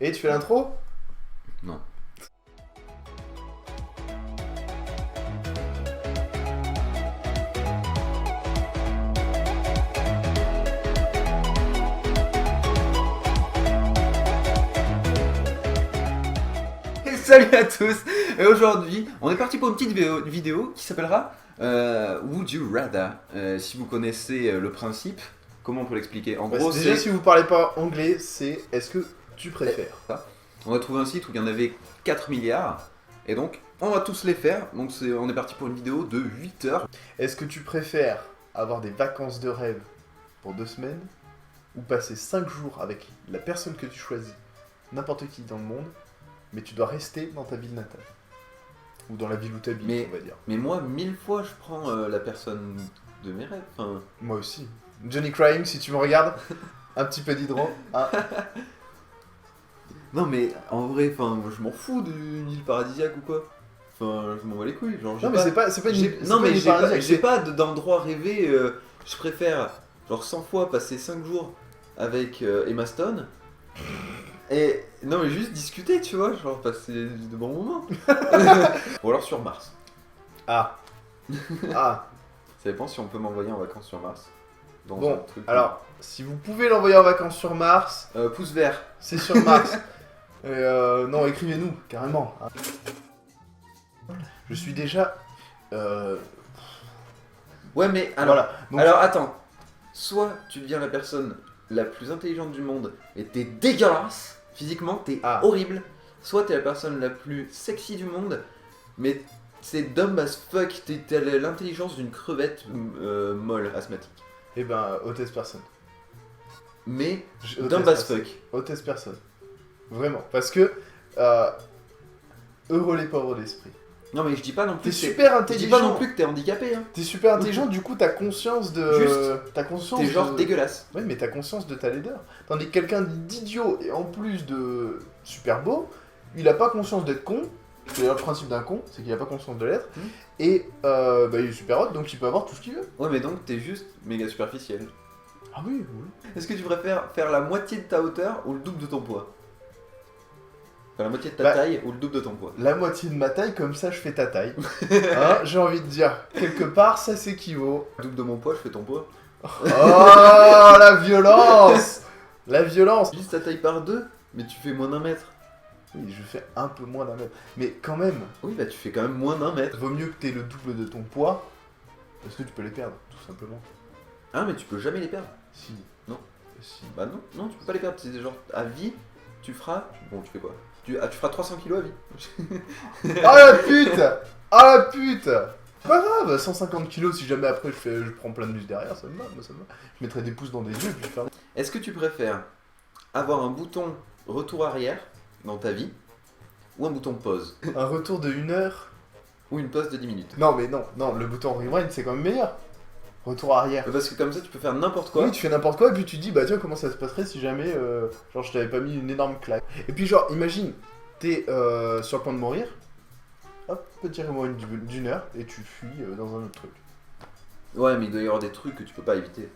Et tu fais l'intro? Non. Et salut à tous. Et aujourd'hui, on est parti pour une petite vidéo qui s'appellera Would You Rather. Si vous connaissez le principe, comment on peut l'expliquer? En gros, déjà, si vous parlez pas anglais, c'est est-ce que tu préfères? On a trouvé un site où il y en avait 4 milliards. Et donc, on va tous les faire. Donc, on est parti pour une vidéo de 8 heures. Est-ce que tu préfères avoir des vacances de rêve pour 2 semaines ou passer 5 jours avec la personne que tu choisis, n'importe qui dans le monde, mais tu dois rester dans ta ville natale? Ou dans la ville où tu habites, on va dire. Mais moi, 1000 fois, je prends la personne de mes rêves. Enfin... Moi aussi. Johnny Crying, si tu me regardes, un petit peu d'hydro. Ah. Non mais en vrai, enfin, je m'en fous d'une île paradisiaque ou quoi. Enfin, je m'en bats les couilles. Genre, non mais c'est pas une non mais paradisiaque, j'ai pas d'endroit rêvé. Je préfère genre 100 fois passer 5 jours avec Emma Stone. Et non mais juste discuter, tu vois, genre passer de bons moments. Ou alors sur Mars. Ah. Ah. Ça dépend si on peut m'envoyer en vacances sur Mars. Dans un Bon, truc alors, si vous pouvez l'envoyer en vacances sur Mars, pouce vert. c'est sur Mars. Non, écrivez-nous, carrément. Je suis déjà... Ouais mais alors, voilà. Donc, alors attends. Soit tu deviens la personne la plus intelligente du monde et t'es dégueulasse, physiquement t'es horrible. Soit t'es la personne la plus sexy du monde, mais c'est dumb as fuck, t'as l'intelligence d'une crevette molle, asthmatique. Eh ben, hôtesse personne. Mais dumb as fuck. Hôtesse personne. Vraiment. Parce que... heureux les pauvres d'esprit. Non mais je dis pas non plus T'es super intelligent. Je dis pas non plus que t'es handicapé hein. T'es super intelligent, du coup t'as conscience de... Juste, t'as conscience t'es genre dégueulasse. Ouais mais t'as conscience de ta laideur. Tandis que quelqu'un d'idiot et en plus de super beau, il a pas conscience d'être con. C'est d'ailleurs le principe d'un con, c'est qu'il a pas conscience de l'être. Et bah, il est super hot donc il peut avoir tout ce qu'il veut. Ouais mais donc t'es juste méga superficiel. Ah oui, oui. Est-ce que tu préfères faire la moitié de ta hauteur ou le double de ton poids? Faire la moitié de ta taille ou le double de ton poids? La moitié de ma taille, comme ça je fais ta taille. Hein, j'ai envie de dire, quelque part ça s'équivaut. Double de mon poids, je fais ton poids. Oh la violence. La violence. Juste ta taille par 2, mais tu fais moins d'1 mètre. Oui, je fais un peu moins d'un mètre. Mais quand même, Oui, bah tu fais quand même moins d'1 mètre. vaut mieux que t'aies le double de ton poids, parce que tu peux les perdre, tout simplement. Ah, mais tu peux jamais les perdre. Si. Non. Si. Bah non, tu peux pas les perdre. C'est genre à vie, tu feras. Bon, tu fais quoi? Tu feras 300 kilos à vie. Oh la pute. Oh la pute. Pas grave, 150 kilos si jamais après je prends plein de muscles derrière, ça me va, moi ça me va. Je mettrai des pouces dans des yeux et puis je ferai... Est-ce que tu préfères avoir un bouton retour arrière dans ta vie ou un bouton pause Un retour de 1 heure. ou une pause de 10 minutes? Non mais non, le bouton rewind c'est quand même meilleur. Retour arrière. Parce que comme ça, tu peux faire n'importe quoi. Oui, tu fais n'importe quoi et puis tu te dis, bah tiens, comment ça se passerait si jamais, genre, je t'avais pas mis une énorme claque. Et puis, genre, imagine, t'es sur le point de mourir, hop, petit rewind d'une heure et tu fuis dans un autre truc. Ouais, mais il doit y avoir des trucs que tu peux pas éviter.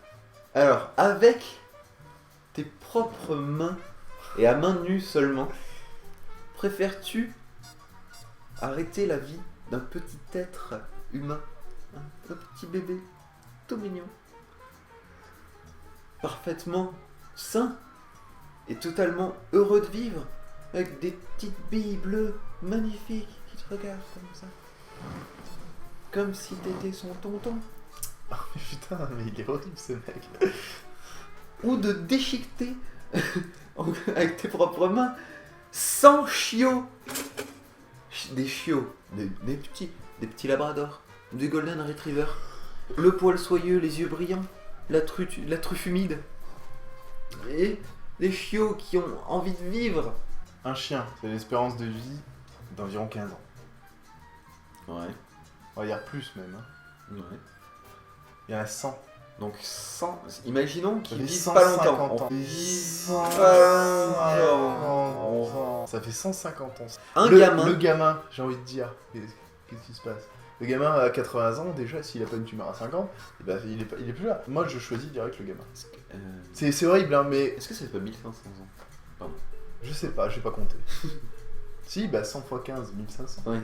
Alors, avec tes propres mains et à main nue seulement, préfères-tu arrêter la vie d'un petit être humain, un petit bébé tout mignon, parfaitement sain et totalement heureux de vivre, avec des petites billes bleues magnifiques qui te regardent comme ça, comme si t'étais son tonton? Ah mais putain, mais il est horrible ce mec. Ou de déchiqueter avec tes propres mains 100 chiots, des chiots, des petits labradors, des golden retriever, le poil soyeux, les yeux brillants, la truffe humide, et des chiots qui ont envie de vivre. Un chien, c'est l'espérance de vie d'environ 15 ans. Ouais. On va dire plus même. Hein. Ouais. Il y en a 100. Donc 100, imaginons qu'ils fait vivent pas 150 longtemps. ans. Vivent 150 pas longtemps. ans. Ça fait 150 ans. Un Le gamin. gamin, j'ai envie de dire, qu'est-ce qui se passe? Le gamin à 80 ans, déjà, s'il a pas une tumeur à 50, eh ben, il est plus là. Moi, je choisis direct le gamin. C'est horrible, hein, mais... Est-ce que ça fait pas 1500 ans? Pardon. Je sais pas, j'ai pas compté. Si, bah 100 x 15, 1500. Ouais,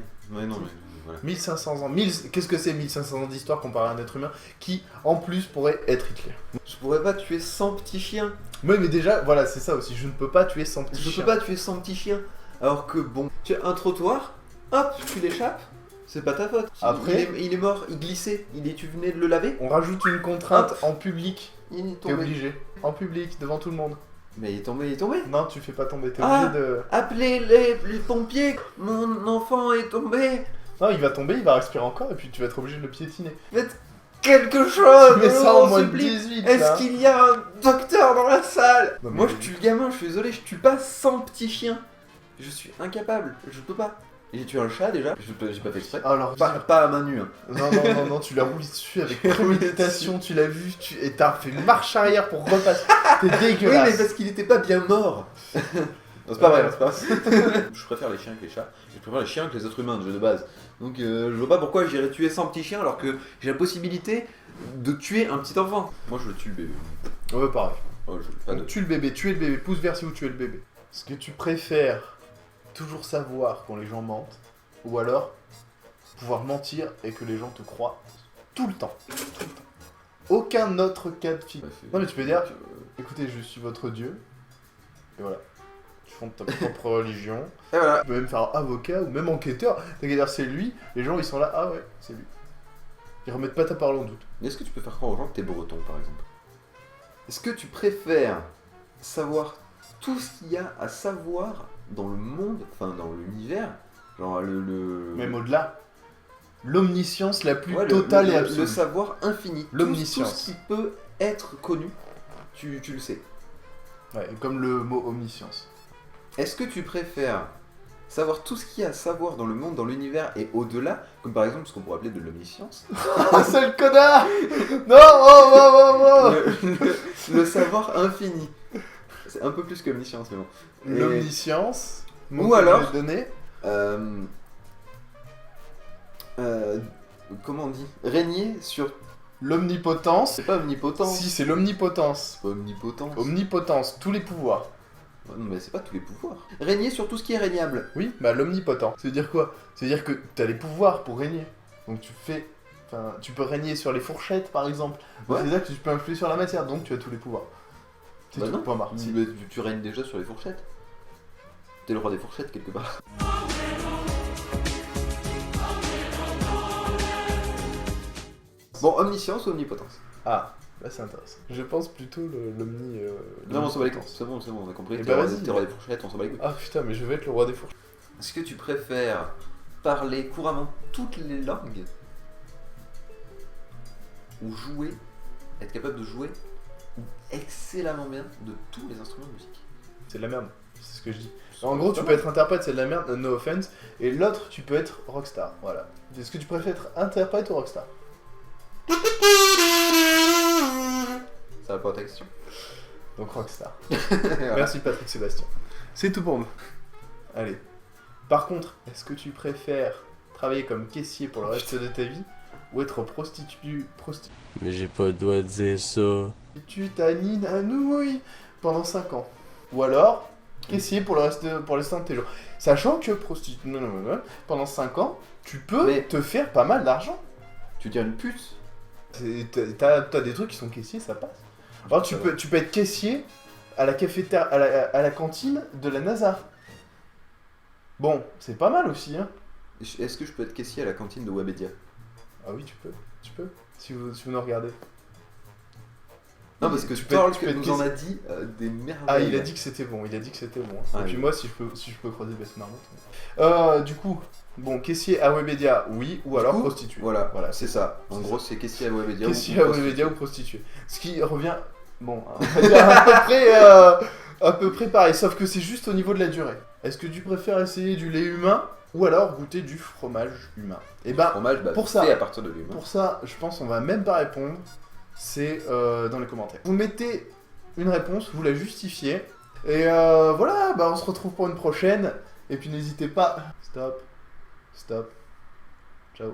non, mais voilà. 1500 ans. Qu'est-ce que c'est 1500 ans d'histoire comparé à un être humain qui, en plus, pourrait être Hitler? Je pourrais pas tuer 100 petits chiens. Oui, mais déjà, voilà, c'est ça aussi. Je ne peux pas tuer 100 petits chiens. Je peux pas tuer 100 petits chiens. Alors que bon, tu as un trottoir, hop, tu l'échappes, c'est pas ta faute. Après- il est mort, il glissait, tu venais de le laver, On rajoute une contrainte en public. il est T'es tombé. obligé. En public, devant tout le monde. Mais il est tombé. Non, tu fais pas tomber. T'es Ah. obligé de. Appelez les pompiers, mon enfant est tombé. Non, il va tomber, il va respirer encore, et puis tu vas être obligé de le piétiner. Faites quelque chose. Tu mets ça on en moins de supplie. 18. Est-ce là. qu'il y a un docteur dans la salle? Non, mais- Moi je tue le gamin, je suis désolé, je tue pas 100 petits chiens. Je suis incapable, je peux pas. J'ai tué un chat déjà, j'ai pas fait exprès. Alors, Pas à main nue. Hein. non, tu l'as roulé dessus avec préméditation, tu l'as vu, et t'as fait marche arrière pour repasser. T'es Oui, dégueulasse. mais parce qu'il était pas bien mort. Non, c'est pas vrai, c'est pas vrai. Je préfère les chiens que les chats. Je préfère les chiens que les êtres humains déjà de base. Donc je vois pas pourquoi j'irais tuer 100 petits chiens alors que j'ai la possibilité de tuer un petit enfant. Moi je tue le bébé. Ouais, pareil. Oh, pas de... Donc, tuer le bébé, pouce vers si vous tuez le bébé. Est-ce que tu préfères toujours savoir quand les gens mentent, ou alors pouvoir mentir et que les gens te croient tout le temps? Tout le temps. Aucun autre cas de figure. Non, mais tu peux dire, écoutez, je suis votre dieu, et voilà. Tu fondes ta propre religion. Et voilà. Tu peux même faire avocat ou même enquêteur. T'inquiète, c'est lui, les gens ils sont là, ah ouais, c'est lui. Ils remettent pas ta parole en doute. Est-ce que tu peux faire croire aux gens que t'es breton par exemple? Est-ce que tu préfères savoir tout ce qu'il y a à savoir dans le monde, enfin dans l'univers, genre le... Même au-delà. L'omniscience la plus Ouais, totale et absolue. le savoir infini. L'omniscience. Tout ce qui peut être connu, tu le sais. Ouais, comme le mot omniscience. Est-ce que tu préfères savoir tout ce qu'il y a à savoir dans le monde, dans l'univers et au-delà, comme par exemple ce qu'on pourrait appeler de l'omniscience, Ah, sale connard. Non, oh. le savoir infini. C'est un peu plus que l'omniscience, mais bon. Et- L'omniscience. Ou mot que alors- j'ai donné. Comment on dit? Régner sur... L'omnipotence. C'est pas omnipotence. Si, c'est l'omnipotence. C'est pas omnipotence. Omnipotence, tous les pouvoirs. Non, mais c'est pas tous les pouvoirs. Régner sur tout ce qui est régnable. Oui, bah l'omnipotent. Ça veut dire quoi? Ça veut dire que t'as les pouvoirs pour régner. Donc tu fais... Enfin, tu peux régner sur les fourchettes, par exemple. Ouais. C'est-à-dire que tu peux influer sur la matière, donc tu as tous les pouvoirs. C'est Bah tout, non. point barre. Si. Mais tu règnes déjà sur les fourchettes. T'es le roi des fourchettes quelque part. Bon, omniscience ou omnipotence? Ah, là c'est intéressant. Je pense plutôt l'omni... Non, on s'en bat les couilles. l'omnipotence. C'est bon, on a compris. Eh T'es bah, le vas-y. roi des fourchettes, on s'en bat les couilles. Ah putain, mais je vais être le roi des fourchettes. Est-ce que tu préfères parler couramment toutes les langues ou jouer, être capable de jouer ou excellemment bien de tous les instruments de musique? C'est de la merde, c'est ce que je dis. En gros, tu peux être interprète, c'est de la merde, no offense. Et l'autre, tu peux être rockstar, voilà. Est-ce que tu préfères être interprète ou rockstar? Ça va pas à ta question. Donc rockstar. Voilà. Merci Patrick Sébastien. C'est tout pour nous. Allez. Par contre, est-ce que tu préfères travailler comme caissier pour le reste de ta vie ou être prostituée Mais j'ai pas le droit de dire ça. ta Nina Nouille pendant 5 ans? Ou alors, caissier pour le restant de tes jours. Sachant que prostituée pendant 5 ans, tu peux Mais- te faire pas mal d'argent. Tu veux dire une pute? T'as des trucs qui sont caissiers, ça passe. Alors tu peux être caissier à la cafétéria, à la cantine de la NASA. Bon, c'est pas mal aussi, hein. Est-ce que je peux être caissier à la cantine de Webedia? Ah oui, tu peux, si vous nous regardez. Non, parce que tu tu peux parles être que nous en caissier. a dit des merveilles. Ah, il a dit que c'était bon, Ah, Et puis oui. moi, si je peux croiser Bess Marmotte. Du coup, bon, caissier à Webedia, oui, ou Du alors coup, prostituée. Voilà, Voilà, c'est ça. En gros, c'est caissier à Webedia. Caissier à Webedia ou prostituée. Ce qui revient, bon, on va dire à peu près pareil, sauf que c'est juste au niveau de la durée. Est-ce que tu préfères essayer du lait humain ou alors goûter du fromage humain? Et ben, Fromage, bah, pour ça- fait à partir de l'humain. pour ça, je pense qu'on va même pas répondre. C'est dans les commentaires. Vous mettez une réponse, vous la justifiez. Et voilà, bah on se retrouve pour une prochaine. Et puis n'hésitez pas. Stop. Ciao.